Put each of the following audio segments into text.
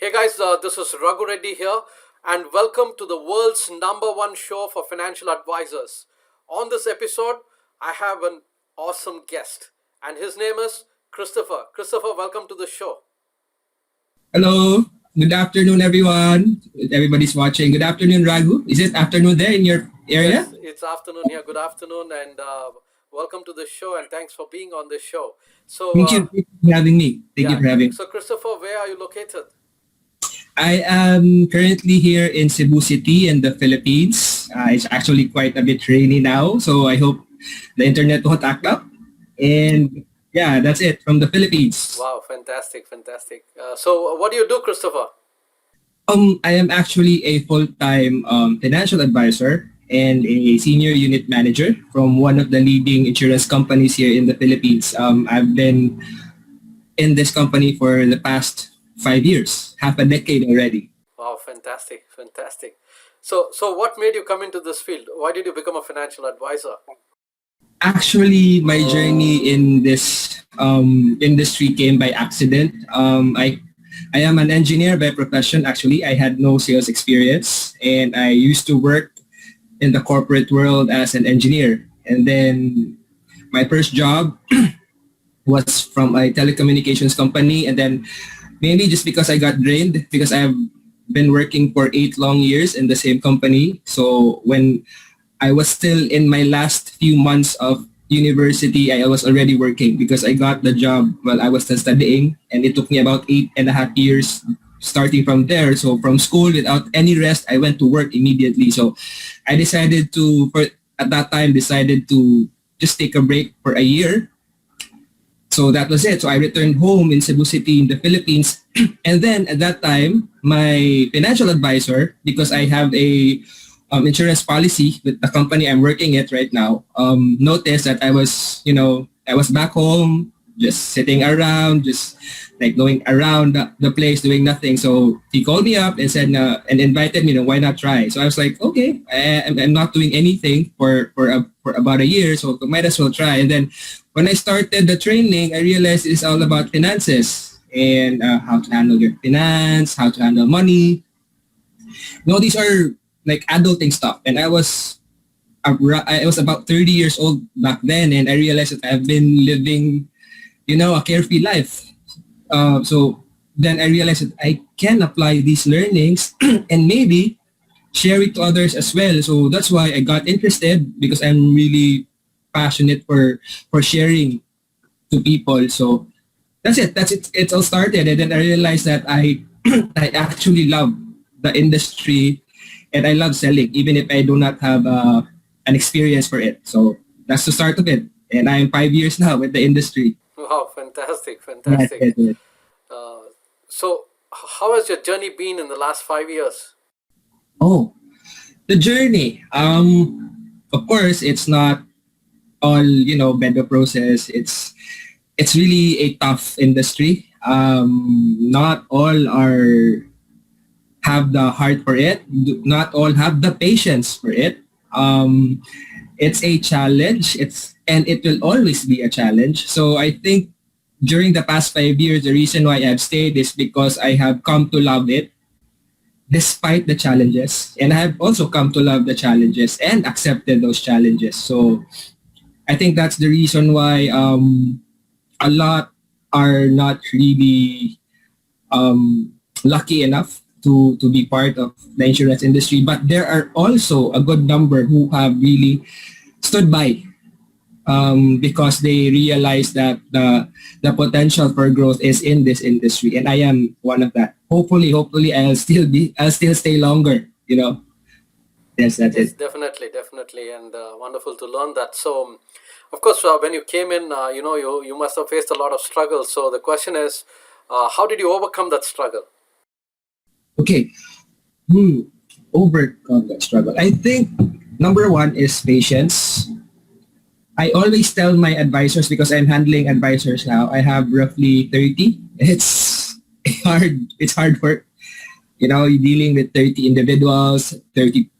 Hey guys, this is Raghu Reddy here, and welcome to the world's number one show for financial advisors. On this episode, I have an awesome guest, and his name is Kristoffer. Kristoffer, welcome to the show. Hello. Good afternoon, everyone. Everybody's watching. Good afternoon, Raghu. Is it afternoon there in your area? Yes, it's afternoon here. Good afternoon, and welcome to the show, and thanks for being on this show. So, Thank you. Thank you for having me. Thank you yeah, for having me. so Kristoffer, where are you located? I am currently here in Cebu City in the Philippines. It's actually quite a bit rainy now, so I hope the internet won't act up. And yeah, that's it from the Philippines. Wow, fantastic, fantastic. So, what do you do, Kristoffer? I am actually a full-time financial advisor and a senior unit manager from one of the leading insurance companies here in the Philippines. I've been in this company for the past 5 years, half a decade already. Wow, fantastic, fantastic. So what made you come into this field? Why did you become a financial advisor? Actually, my journey in this industry came by accident. I am an engineer by profession. Actually, I had no sales experience, and I used to work in the corporate world as an engineer. And then my first job was from a telecommunications company, and then maybe just because I got drained because I've been working for 8 long years in the same company. So when I was still in my last few months of university, I was already working because I got the job while I was still studying, and it took me about 8.5 years starting from there. So from school without any rest, I went to work immediately. So I decided to, at that time, decided to just take a break for a year. So that was it. So I returned home in Cebu City in the Philippines. And then at that time, my financial advisor, because I have a insurance policy with the company I'm working at right now, noticed that I was back home, just sitting around, just like going around the place doing nothing. So he called me up and said, and invited me, why not try? So I was like, okay, I'm not doing anything for about a year, so might as well try. And then when I started the training, I realized it's all about finances and how to handle your finance, how to handle money. These are like adulting stuff. And I was about 30 years old back then, and I realized that I've been living, a carefree life. So then I realized that I can apply these learnings and maybe share it to others as well. So that's why I got interested, because I'm really passionate for sharing to people. So that's it. It's all started, and then I realized that I I actually love the industry, and I love selling, even if I do not have an experience for it. So that's the start of it, and I'm 5 years now with the industry. Wow, fantastic, That's fantastic. it. So how has your journey been in the last 5 years? Oh, the journey. Of course, it's not all bed of roses. It's really a tough industry. Not all have the heart for it. Not all have the patience for it. It's a challenge. And it will always be a challenge. So I think during the past 5 years, the reason why I've stayed is because I have come to love it despite the challenges, and I have also come to love the challenges and accepted those challenges. So I think that's the reason why a lot are not really lucky enough to be part of the insurance industry. But there are also a good number who have really stood by because they realize that the potential for growth is in this industry, and I am one of that. Hopefully, I'll still stay longer. Yes, that's Yes, it. definitely, and wonderful to learn that. So, of course, when you came in, you must have faced a lot of struggles. So the question is, how did you overcome that struggle? Okay, overcome that struggle. I think number one is patience. I always tell my advisors, because I'm handling advisors now, I have roughly 30. It's hard. It's hard work. You're dealing with 30 individuals, 30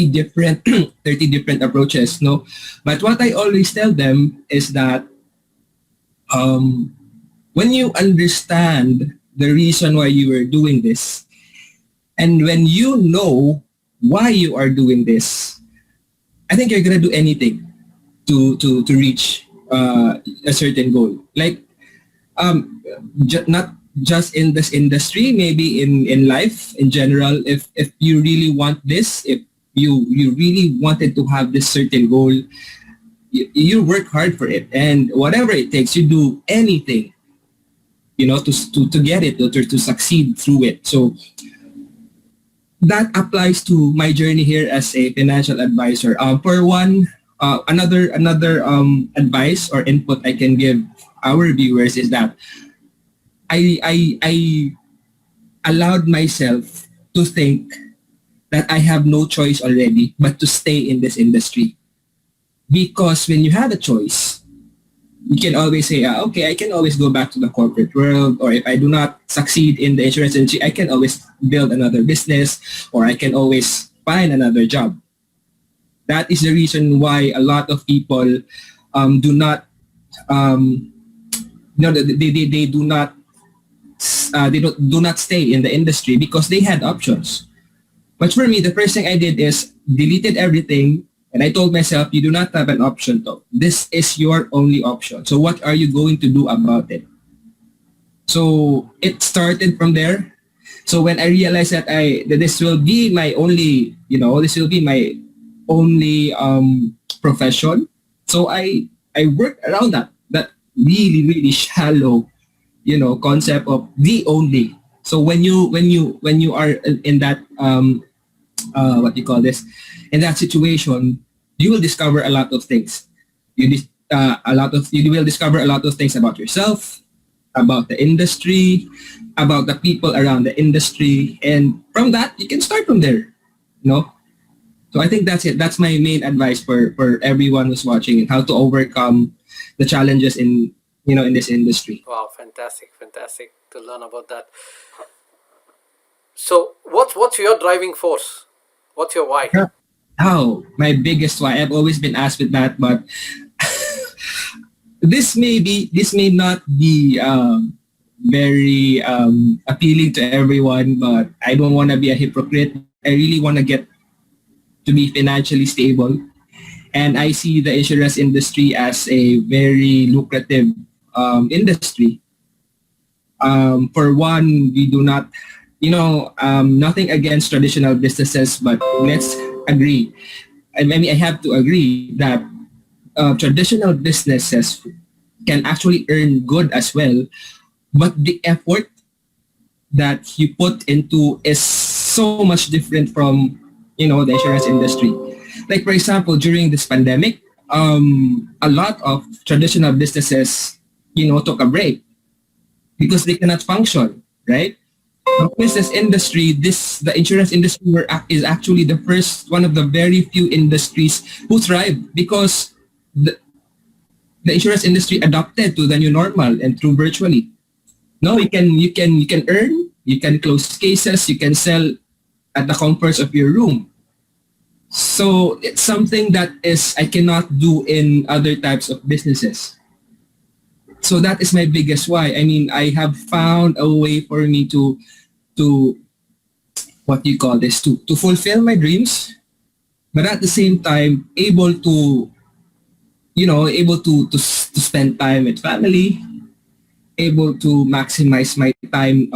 different 30 different approaches. No, but what I always tell them is that when you understand the reason why you were doing this. And when you know why you are doing this, I think you're gonna do anything to reach a certain goal. Like not just in this industry, maybe in life in general. If you really want this, if you really wanted to have this certain goal, you work hard for it, and whatever it takes, you do anything, to get it, or to succeed through it. So that applies to my journey here as a financial advisor. For one, another advice or input I can give our viewers is that I allowed myself to think that I have no choice already but to stay in this industry. Because when you have a choice, you can always say, okay, I can always go back to the corporate world, or if I do not succeed in the insurance industry, I can always build another business, or I can always find another job. That is the reason why a lot of people do not, they do not, do not stay in the industry because they had options. But for me, the first thing I did is deleted everything, and I told myself, you do not have an option though. This is your only option. So what are you going to do about it? So it started from there. So when I realized that this will be my only, this will be my only profession. So I worked around that really, really shallow, concept of the only. So when you are in that what you call this, in that situation, you will discover a lot of things. You will discover a lot of things about yourself, about the industry, about the people around the industry, and from that you can start from there. So I think that's it. That's my main advice for everyone who's watching, and how to overcome the challenges in this industry. Wow, fantastic to learn about that. So, what's your driving force? What's your why? Oh, my biggest why. I've always been asked with that, but this may not be very appealing to everyone, but I don't want to be a hypocrite. I really want to get to be financially stable, and I see the insurance industry as a very lucrative industry. For one, we do not, nothing against traditional businesses, but let's agree. I mean, I have to agree that traditional businesses can actually earn good as well, but the effort that you put into is so much different from, the insurance industry. Like, for example, during this pandemic, a lot of traditional businesses, took a break because they cannot function, right? The business industry, the insurance industry is actually the first, one of the very few industries who thrive because the insurance industry adapted to the new normal and through virtually. No, you can earn, you can close cases, you can sell at the comforts of your room. So it's something that is I cannot do in other types of businesses. So that is my biggest why. I mean, I have found a way for me to what do you call this, to fulfill my dreams, but at the same time able to spend time with family, able to maximize my time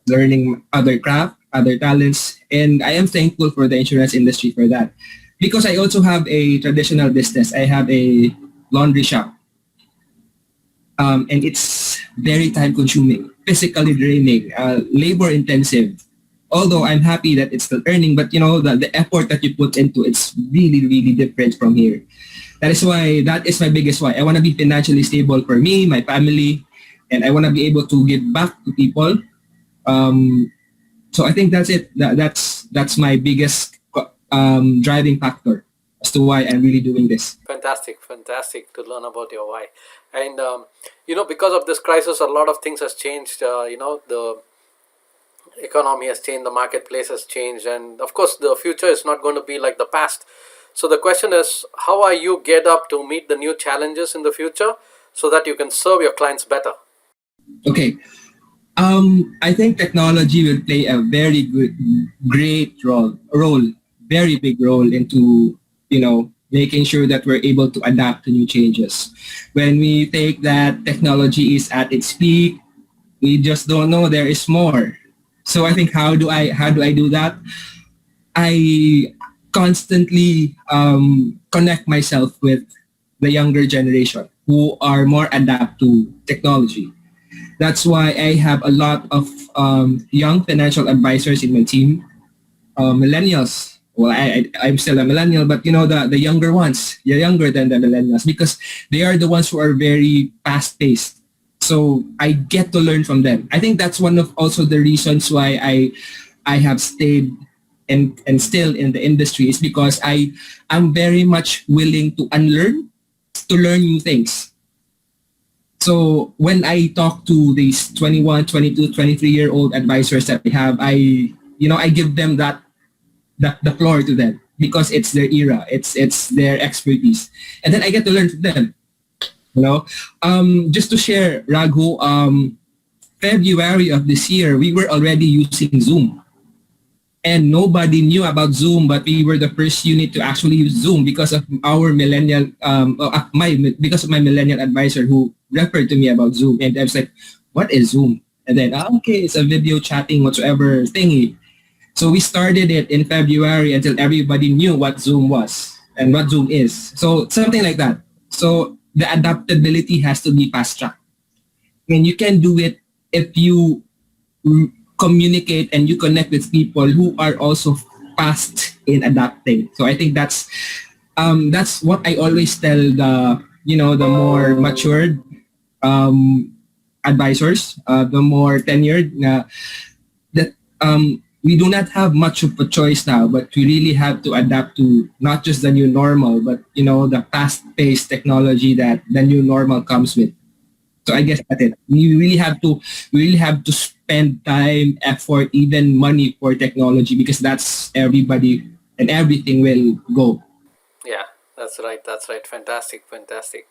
learning other craft, other talents, and I am thankful for the insurance industry for that. Because I also have a traditional business. I have a laundry shop, and it's very time consuming, physically draining, labor intensive. Although I'm happy that it's still earning, but the effort that you put into it's really, really different from here. That is my biggest why. I want to be financially stable for me, my family, and I want to be able to give back to people. So I think that's it. That's my biggest driving factor as to why I'm really doing this. Fantastic to learn about your why. And because of this crisis, a lot of things has changed. The economy has changed, the marketplace has changed, and of course, the future is not going to be like the past. So the question is, how are you geared up to meet the new challenges in the future so that you can serve your clients better? Okay. I think technology will play a very great role, very big role into, making sure that we're able to adapt to new changes. When we think that technology is at its peak, we just don't know there is more. So I think how do I do that? I constantly connect myself with the younger generation who are more adapt to technology. That's why I have a lot of young financial advisors in my team, millennials. Well, I'm still a millennial, but the younger ones, they're younger than the millennials because they are the ones who are very fast paced. So I get to learn from them. I think that's one of also the reasons why I have stayed and still in the industry is because I'm very much willing to unlearn, to learn new things. So when I talk to these 21, 22, 23-year-old advisors that I have, I give them the floor to them because it's their era, it's their expertise, and then I get to learn from them. You know, just to share, Raghu, February of this year, we were already using Zoom, and nobody knew about Zoom, but we were the first unit to actually use Zoom because of our millennial, because of my millennial advisor who referred to me about Zoom, and I was like, "What is Zoom?" And then, okay, it's a video chatting whatsoever thingy. So we started it in February until everybody knew what Zoom was and what Zoom is. So something like that. So the adaptability has to be fast tracked. And you can do it if you communicate and you connect with people who are also fast in adapting. So I think that's what I always tell the more matured advisors, the more tenured, that we do not have much of a choice now, but we really have to adapt to not just the new normal, but the fast-paced technology that the new normal comes with. So I guess that's it. We really have to spend time, effort, even money for technology because that's everybody and everything will go. Yeah, that's right. That's right. Fantastic. Fantastic.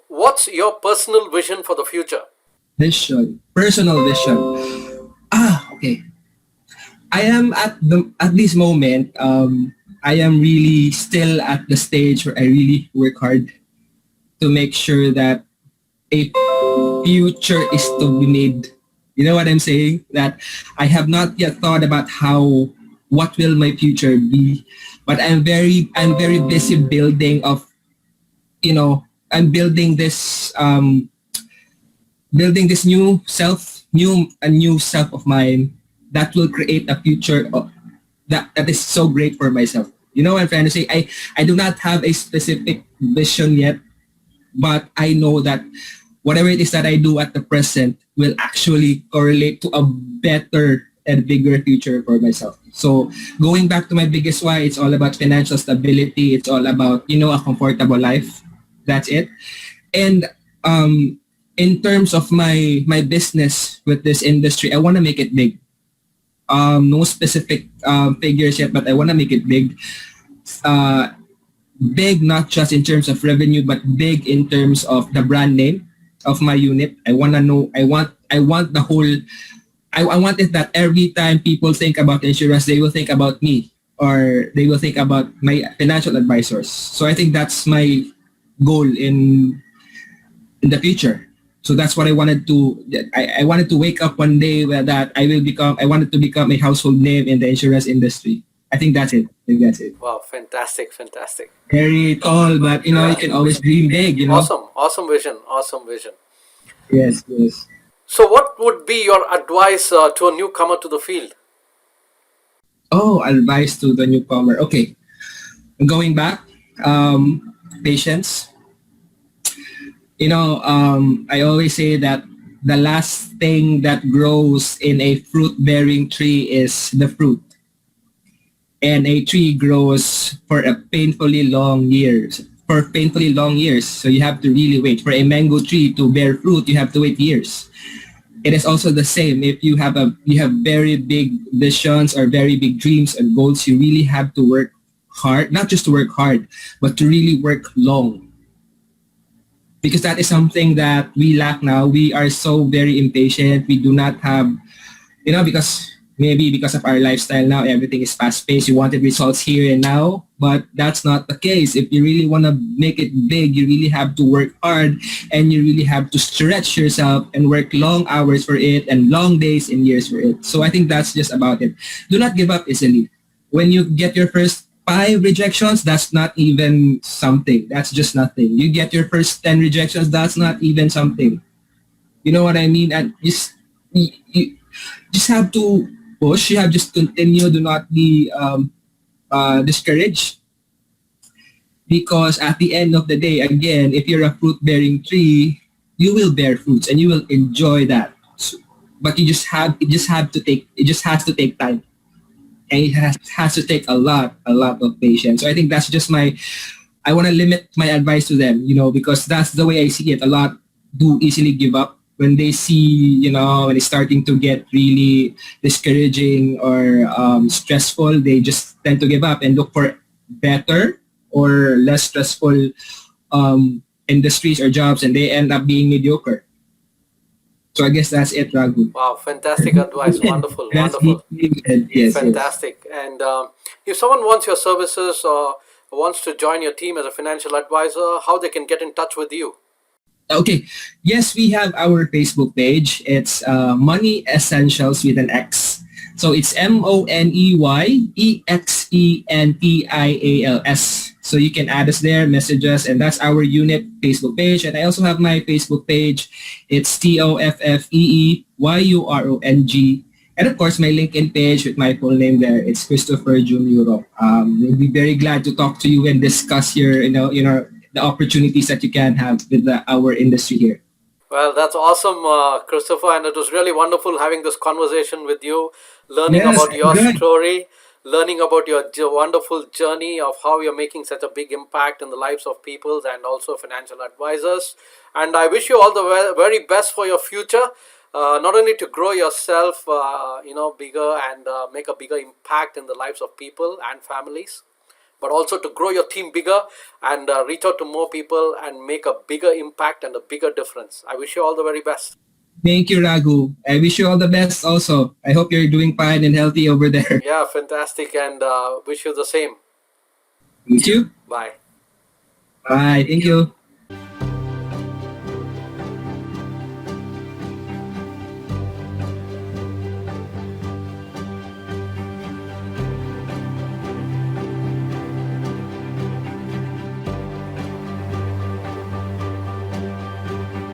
What's your personal vision for the future? Vision, personal vision. Okay. I am at this moment. I am really still at the stage where I really work hard to make sure that a future is to be made. You know what I'm saying? That I have not yet thought about what will my future be, but I'm very busy building of I'm building this new self of mine that will create a future that is so great for myself. You know what I'm trying to say? I do not have a specific vision yet, but I know that whatever it is that I do at the present will actually correlate to a better and bigger future for myself. So going back to my biggest why, it's all about financial stability. It's all about, a comfortable life. That's it. And in terms of my business with this industry, I want to make it big. No specific figures yet, but I want to make it big. Uh, Big not just in terms of revenue, but big in terms of the brand name of my unit. I want to know. I want the whole. I want it that every time people think about insurance, they will think about me or they will think about my financial advisors. So I think that's my goal in the future. So that's what I wanted to. I wanted to wake up one day where that I wanted to become a household name in the insurance industry. I think that's it. I think that's it. Wow, fantastic, fantastic. Very tall, but you can always dream big. Awesome, awesome vision, awesome vision. Yes, yes. So, what would be your advice to a newcomer to the field? Oh, advice to the newcomer. Okay, going back, patience. I always say that the last thing that grows in a fruit-bearing tree is the fruit, and a tree grows for a painfully long years. For painfully long years, so you have to really wait. For a mango tree to bear fruit, you have to wait years. It is also the same. If you have very big visions or very big dreams and goals, you really have to work hard. Not just to work hard, but to really work long. because that is something that we lack now. We are so very impatient. We do not have, because maybe because of our lifestyle now, everything is fast paced. You wanted results here and now, but that's not the case. If you really want to make it big, you really have to work hard, and you really have to stretch yourself and work long hours for it and long days and years for it. So I think that's just about it. Do not give up easily. When you get your first 5 rejections, that's not even something. That's just nothing. You get your first 10 rejections, that's not even something. You know what I mean? And you just have to push. You have just continue. Do not be discouraged, because at the end of the day, again, if you're a fruit-bearing tree, you will bear fruits and you will enjoy that. But it just has to take time, and it has to take a lot of patience. So I think that's just I want to limit my advice to them, because that's the way I see it. A lot do easily give up when they see, when it's starting to get really discouraging or stressful. They just tend to give up and look for better or less stressful industries or jobs, and they end up being mediocre. So I guess that's it, Raghu. Wow, fantastic advice. Wonderful, That's wonderful. yes, yes. Fantastic. And if someone wants your services or wants to join your team as a financial advisor, how they can get in touch with you? Okay. Yes, we have our Facebook page. It's Money Essentials with an X. So it's MoneyExentials. So you can add us there, message us, and that's our unit Facebook page. And I also have my Facebook page. It's TOFFEEYURONG. And of course, my LinkedIn page with my full name there. It's Kristoffer Jun Yurong. We'll be very glad to talk to you and discuss the opportunities that you can have with our industry here. Well, that's awesome, Christopher, and it was really wonderful having this conversation with you, learning Yes, about your good. story, learning about your wonderful journey of how you're making such a big impact in the lives of people and also financial advisors. And I wish you all the very best for your future, not only to grow yourself, bigger and make a bigger impact in the lives of people and families, but also to grow your team bigger and reach out to more people and make a bigger impact and a bigger difference. I wish you all the very best. Thank you, Raghu. I wish you all the best also. I hope you're doing fine and healthy over there. Yeah, fantastic, and wish you the same. Thank you. Bye. Bye. Thank you.